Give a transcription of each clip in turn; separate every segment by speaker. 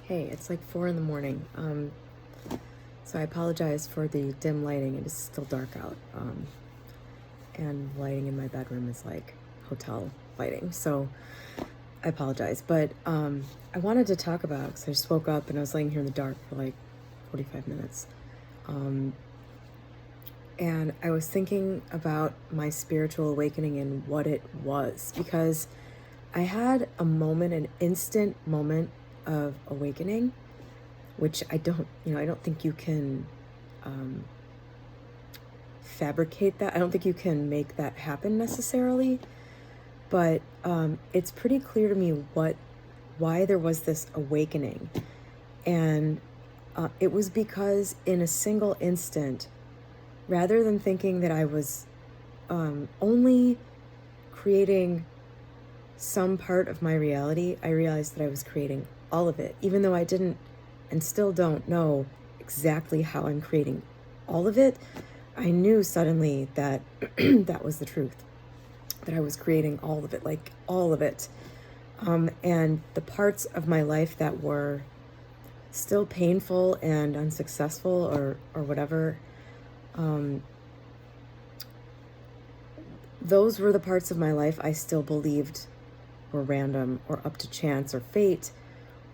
Speaker 1: Hey, it's like 4 in the morning. So I apologize for the dim lighting. It is still dark out. And lighting in my bedroom is like hotel lighting. So I apologize. But I wanted to talk about, because I just woke up and I was laying here in the dark for like 45 minutes. And I was thinking about my spiritual awakening and what it was, because I had a moment, an instant moment of awakening, which I don't think you can fabricate that. I don't think you can make that happen necessarily, but it's pretty clear to me why there was this awakening. And it was because in a single instant, rather than thinking that I was only creating some part of my reality, I realized that I was creating all of it, even though I didn't and still don't know exactly how I'm creating all of it. I knew suddenly that that was the truth, that I was creating all of it, like all of it. And the parts of my life that were still painful and unsuccessful or whatever, those were the parts of my life I still believed were random or up to chance or fate,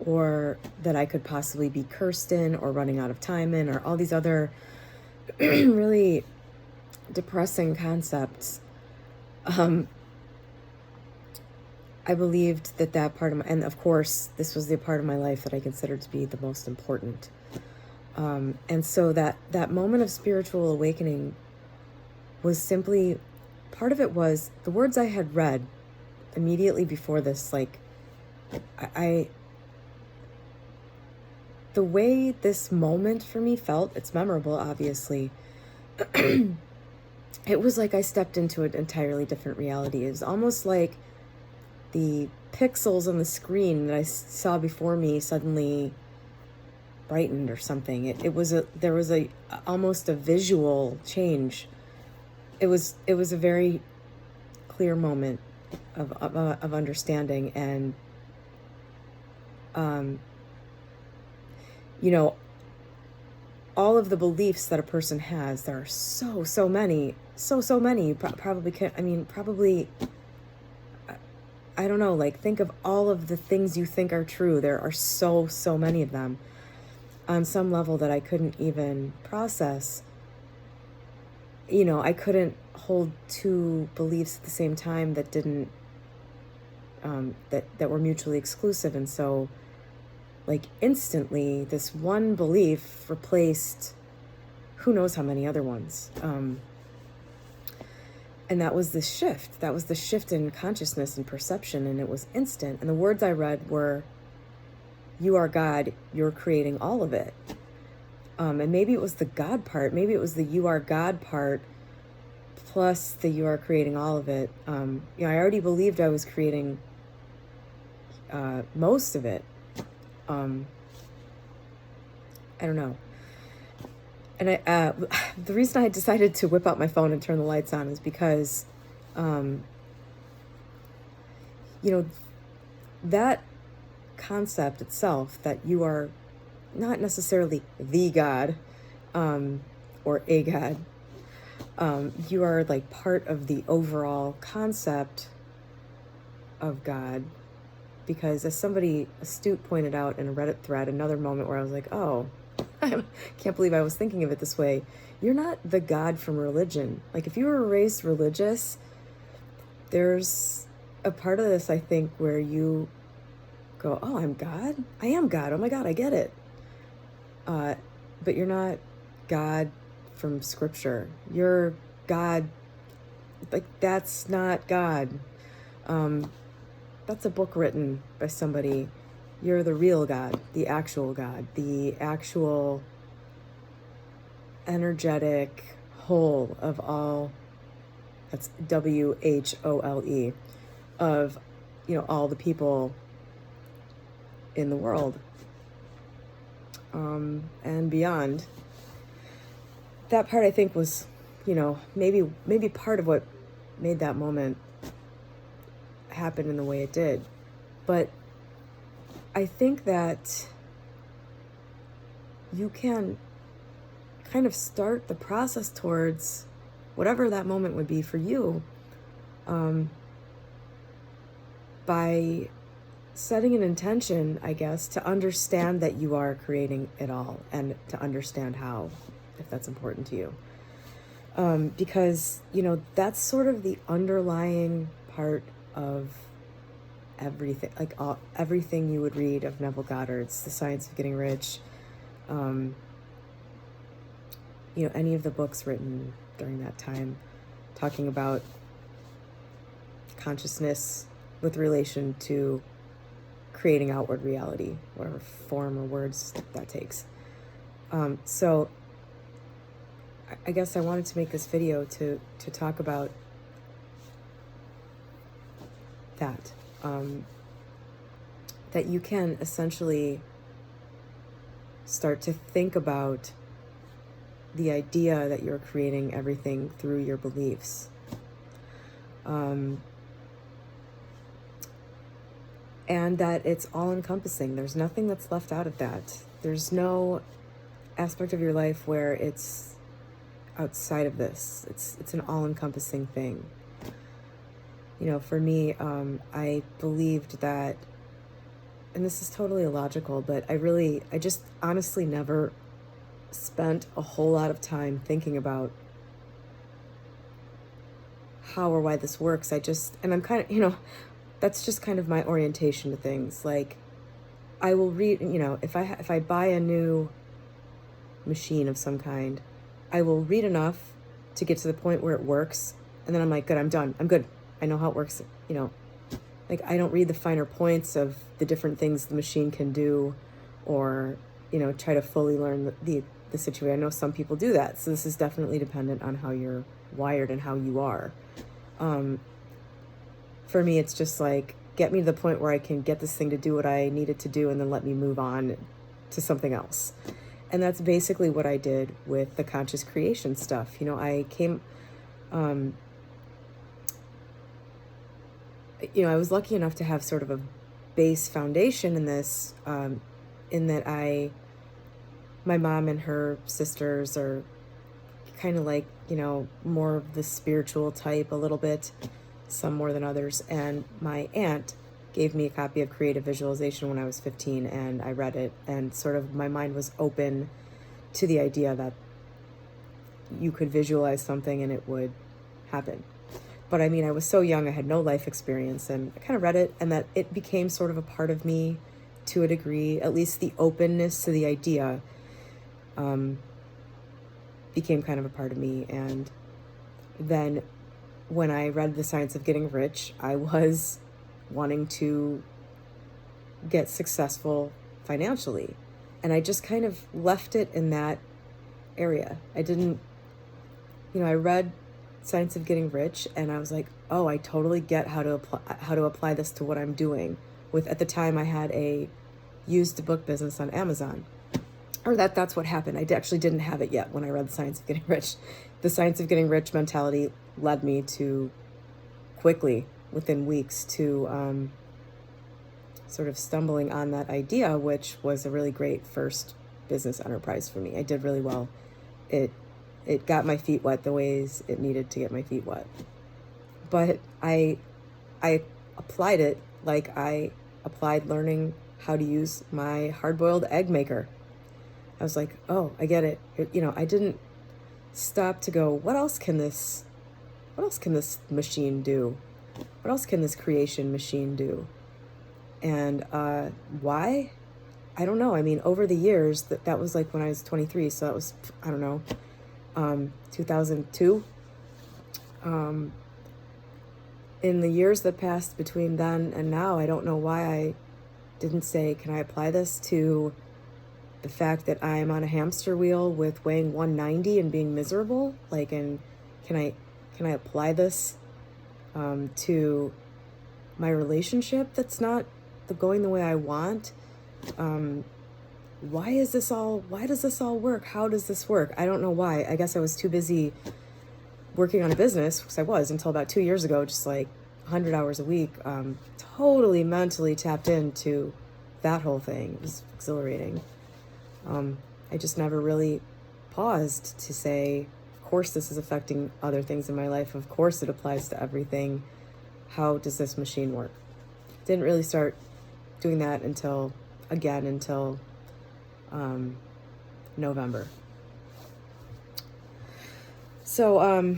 Speaker 1: or that I could possibly be cursed in or running out of time in, or all these other really depressing concepts. I believed that part of my, and of course, this was the part of my life that I considered to be the most important. And so that moment of spiritual awakening was simply, part of it was the words I had read immediately before this. Like, the way this moment for me felt, it's memorable, obviously. It was like I stepped into an entirely different reality. It was almost like the pixels on the screen that I saw before me suddenly brightened or something. There was almost a visual change. It was a very clear moment of understanding, and all of the beliefs that a person has, there are so many, probably, I don't know, like, think of all of the things you think are true. There are so many of them on some level that I couldn't even process. I couldn't hold two beliefs at the same time that didn't, that were mutually exclusive. And so, like, instantly, this one belief replaced who knows how many other ones. And that was the shift. That was the shift in consciousness and perception, and it was instant. And the words I read were, "You are God, you're creating all of it." And maybe it was the God part. Maybe it was the "you are God" part plus the "you are creating all of it." I already believed I was creating most of it. I don't know. And the reason I decided to whip out my phone and turn the lights on is because, that concept itself, that you are not necessarily the God, or a God, you are like part of the overall concept of God. Because as somebody astute pointed out in a Reddit thread, another moment where I was like, oh, I can't believe I was thinking of it this way. You're not the God from religion. Like, if you were raised religious, there's a part of this, I think, where you go, oh, I'm God? I am God. Oh my God, I get it. But you're not God from scripture. You're God. Like, that's not God. That's a book written by somebody. You're the real God, the actual energetic whole of all. That's WHOLE, of, all the people in the world, and beyond. That part, I think, was, maybe part of what made that moment happen in the way it did. But I think that you can kind of start the process towards whatever that moment would be for you, by setting an intention, I guess, to understand that you are creating it all, and to understand how, if that's important to you. Because, that's sort of the underlying part of everything, like everything you would read of Neville Goddard's The Science of Getting Rich, any of the books written during that time talking about consciousness with relation to creating outward reality, whatever form or words that takes. So I guess I wanted to make this video to talk about that, that you can essentially start to think about the idea that you're creating everything through your beliefs. And that it's all encompassing. There's nothing that's left out of that. There's no aspect of your life where it's outside of this. It's an all-encompassing thing. For me, I believed that, and this is totally illogical, but I just honestly never spent a whole lot of time thinking about how or why this works. And I'm kind of, that's just kind of my orientation to things. Like, I will read, if I buy a new machine of some kind, I will read enough to get to the point where it works, and then I'm like, good, I'm done. I'm good. I know how it works. Like, I don't read the finer points of the different things the machine can do, or, try to fully learn the situation. I know some people do that. So this is definitely dependent on how you're wired and how you are. For me, it's just like, get me to the point where I can get this thing to do what I need it to do, and then let me move on to something else. And that's basically what I did with the conscious creation stuff. I came, I was lucky enough to have sort of a base foundation in this, in that my mom and her sisters are kind of like, more of the spiritual type a little bit, some more than others. And my aunt gave me a copy of Creative Visualization when I was 15, and I read it, and sort of my mind was open to the idea that you could visualize something and it would happen. But I mean, I was so young, I had no life experience, and I kind of read it, and that it became sort of a part of me to a degree. At least the openness to the idea became kind of a part of me. And then when I read The Science of Getting Rich, I was wanting to get successful financially. And I just kind of left it in that area. I didn't, I read Science of Getting Rich, and I was like, oh, I totally get how to apply this to what I'm doing. At the time, I had a used book business on Amazon. Or that's what happened. I actually didn't have it yet when I read The Science of Getting Rich. The Science of Getting Rich mentality led me to quickly, within weeks, to sort of stumbling on that idea, which was a really great first business enterprise for me. I did really well. It got my feet wet the ways it needed to get my feet wet. But I applied it like I applied learning how to use my hard-boiled egg maker. I was like, oh, I get it. I didn't stop to go, what else can this machine do? What else can this creation machine do? And why? I don't know. I mean, over the years, that was like when I was 23, so that was, I don't know, 2002. In the years that passed between then and now, I don't know why I didn't say, can I apply this to the fact that I'm on a hamster wheel with weighing 190 and being miserable? Like, and can I apply this to my relationship that's not going the way I want? Why does this all work? How does this work? I don't know why. I guess I was too busy working on a business, because I was until about 2 years ago, just like 100 hours a week, totally mentally tapped into that whole thing. It was exhilarating. I just never really paused to say, of course this is affecting other things in my life. Of course it applies to everything. How does this machine work? Didn't really start doing that until November. So,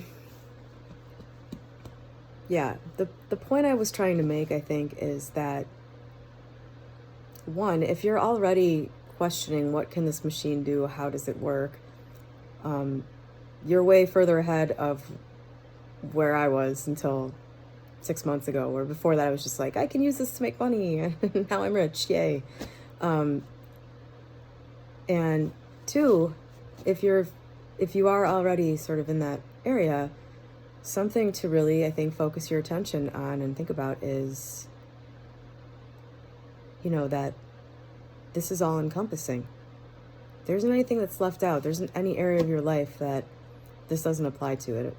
Speaker 1: yeah, the point I was trying to make, I think, is that, one, if you're already questioning what can this machine do, how does it work, you're way further ahead of where I was until 6 months ago, where before that I was just like, I can use this to make money, and now I'm rich, yay. And two, if you are already sort of in that area, something to really, I think, focus your attention on and think about is, that this is all encompassing. There isn't anything that's left out. There isn't any area of your life that this doesn't apply to it.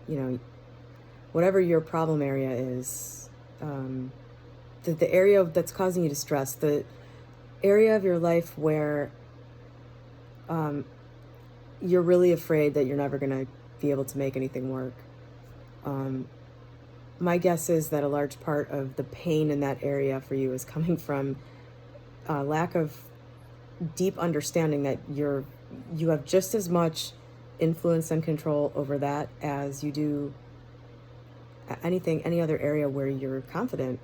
Speaker 1: Whatever your problem area is, the area that's causing you distress, the area of your life where you're really afraid that you're never going to be able to make anything work. My guess is that a large part of the pain in that area for you is coming from lack of deep understanding that you have just as much influence and control over that as you do any other area where you're confident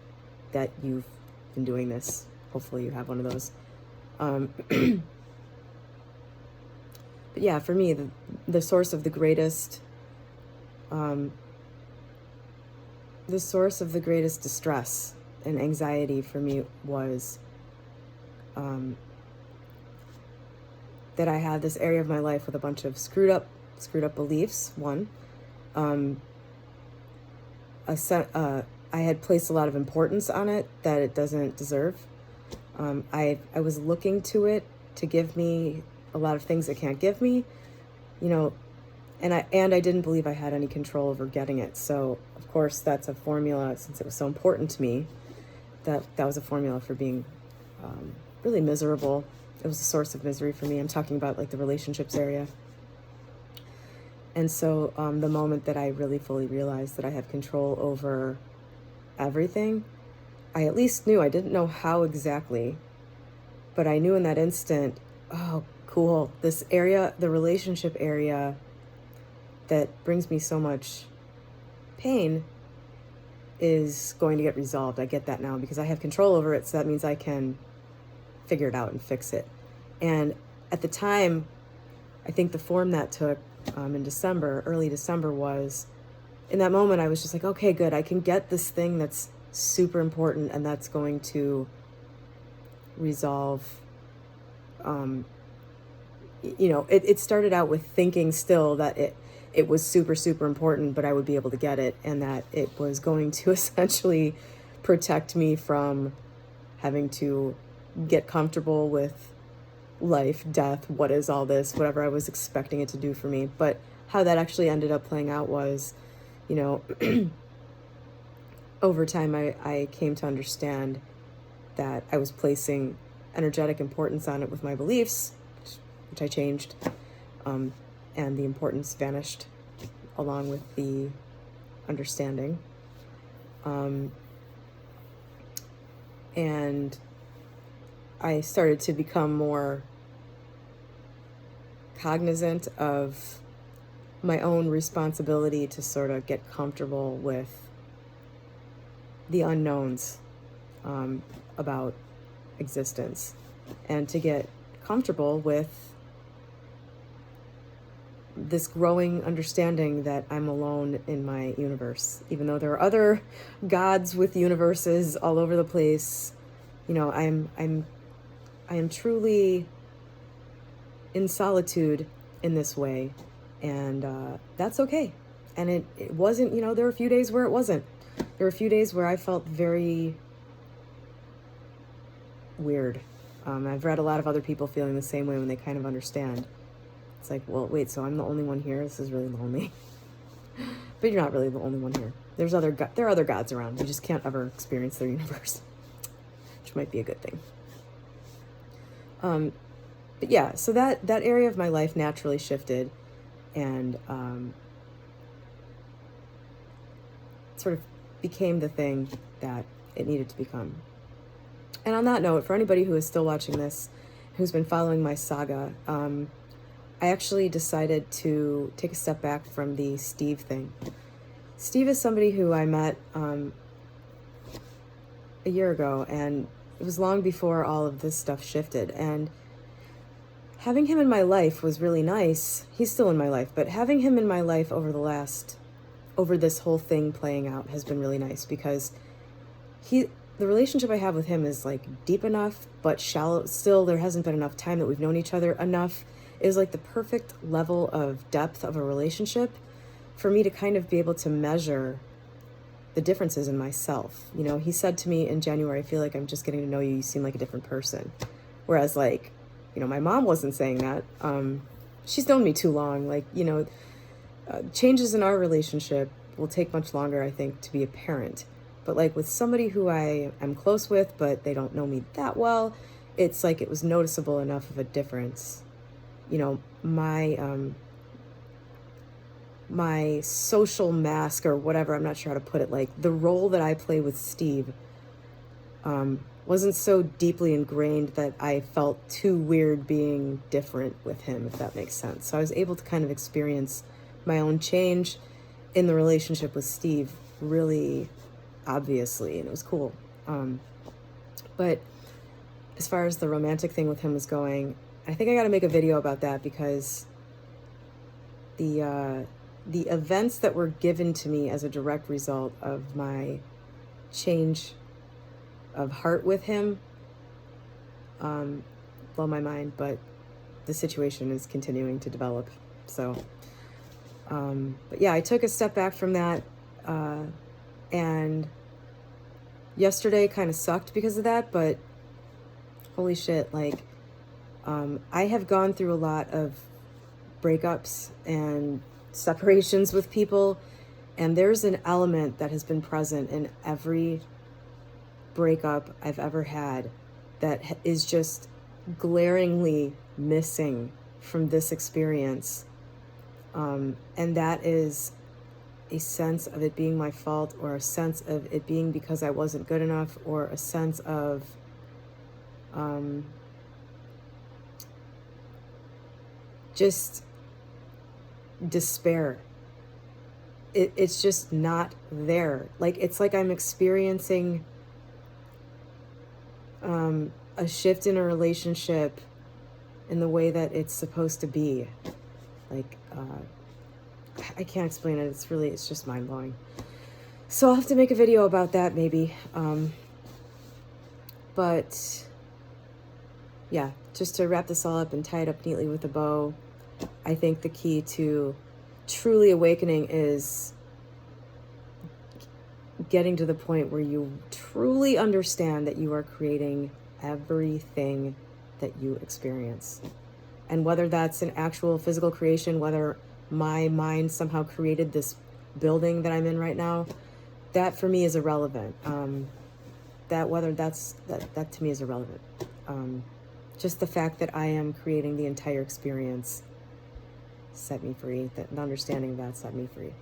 Speaker 1: that you've been doing this. Hopefully you have one of those. But yeah, for me, the source of the greatest distress and anxiety for me was that I had this area of my life with a bunch of screwed up beliefs. One, I had placed a lot of importance on it that it doesn't deserve. I was looking to it to give me a lot of things it can't give me, and I didn't believe I had any control over getting it. So of course that's a formula, since it was so important to me, that was a formula for being really miserable. It was a source of misery for me. I'm talking about like the relationships area. And so the moment that I really fully realized that I had control over everything, I at least knew. I didn't know how exactly, but I knew in that instant, oh, cool, this area, the relationship area that brings me so much pain, is going to get resolved. I get that now because I have control over it, so that means I can figure it out and fix it. And at the time, I think the form that took in early December, was, in that moment I was just like, okay, good, I can get this thing that's super important and that's going to resolve. It started out with thinking still that it was super, super important, but I would be able to get it, and that it was going to essentially protect me from having to get comfortable with life, death, what is all this, whatever I was expecting it to do for me. But how that actually ended up playing out was, over time I came to understand that I was placing energetic importance on it with my beliefs, which I changed, and the importance vanished along with the understanding. And I started to become more cognizant of my own responsibility to sort of get comfortable with the unknowns about existence, and to get comfortable with this growing understanding that I'm alone in my universe, even though there are other gods with universes all over the place. I am truly in solitude in this way, and that's okay. And it wasn't, there were a few days where it wasn't. There were a few days where I felt very weird. I've read a lot of other people feeling the same way when they kind of understand. It's like, well, wait, so I'm the only one here? This is really lonely. But you're not really the only one here. There are other gods around. You just can't ever experience their universe, which might be a good thing. But but yeah, so that area of my life naturally shifted, and sort of became the thing that it needed to become. And on that note, for anybody who is still watching this, who's been following my saga, I actually decided to take a step back from the Steve thing. Steve is somebody who I met a year ago, and it was long before all of this stuff shifted. And having him in my life was really nice. He's still in my life, but having him in my life over this whole thing playing out has been really nice, because the relationship I have with him is like deep enough, but shallow. Still, there hasn't been enough time that we've known each other enough. It was like the perfect level of depth of a relationship for me to kind of be able to measure the differences in myself. You know, he said to me in January, I feel like I'm just getting to know you. You seem like a different person. Whereas, like, you know, my mom wasn't saying that. She's known me too long. Like, you know, changes in our relationship will take much longer, I think, to be apparent. But like with somebody who I am close with, but they don't know me that well, it's like it was noticeable enough of a difference. You know, my social mask or whatever, I'm not sure how to put it, like the role that I play with Steve wasn't so deeply ingrained that I felt too weird being different with him, if that makes sense. So I was able to kind of experience my own change in the relationship with Steve really obviously, and it was cool. But as far as the romantic thing with him is going, I think I got to make a video about that, because the events that were given to me as a direct result of my change of heart with him blow my mind, but the situation is continuing to develop. So, but yeah, I took a step back from that, and yesterday kind of sucked because of that, but holy shit, like, I have gone through a lot of breakups and separations with people, and there's an element that has been present in every breakup I've ever had that is just glaringly missing from this experience, and that is a sense of it being my fault, or a sense of it being because I wasn't good enough, or a sense of just despair. It's just not there. Like, it's like I'm experiencing a shift in a relationship in the way that it's supposed to be. Like, I can't explain it. It's just mind-blowing. So I'll have to make a video about that maybe. But yeah, just to wrap this all up and tie it up neatly with a bow, I think the key to truly awakening is getting to the point where you truly understand that you are creating everything that you experience. And whether that's an actual physical creation, whether my mind somehow created this building that I'm in right now, that for me is irrelevant. That to me is irrelevant. Just the fact that I am creating the entire experience set me free. That the understanding of that set me free.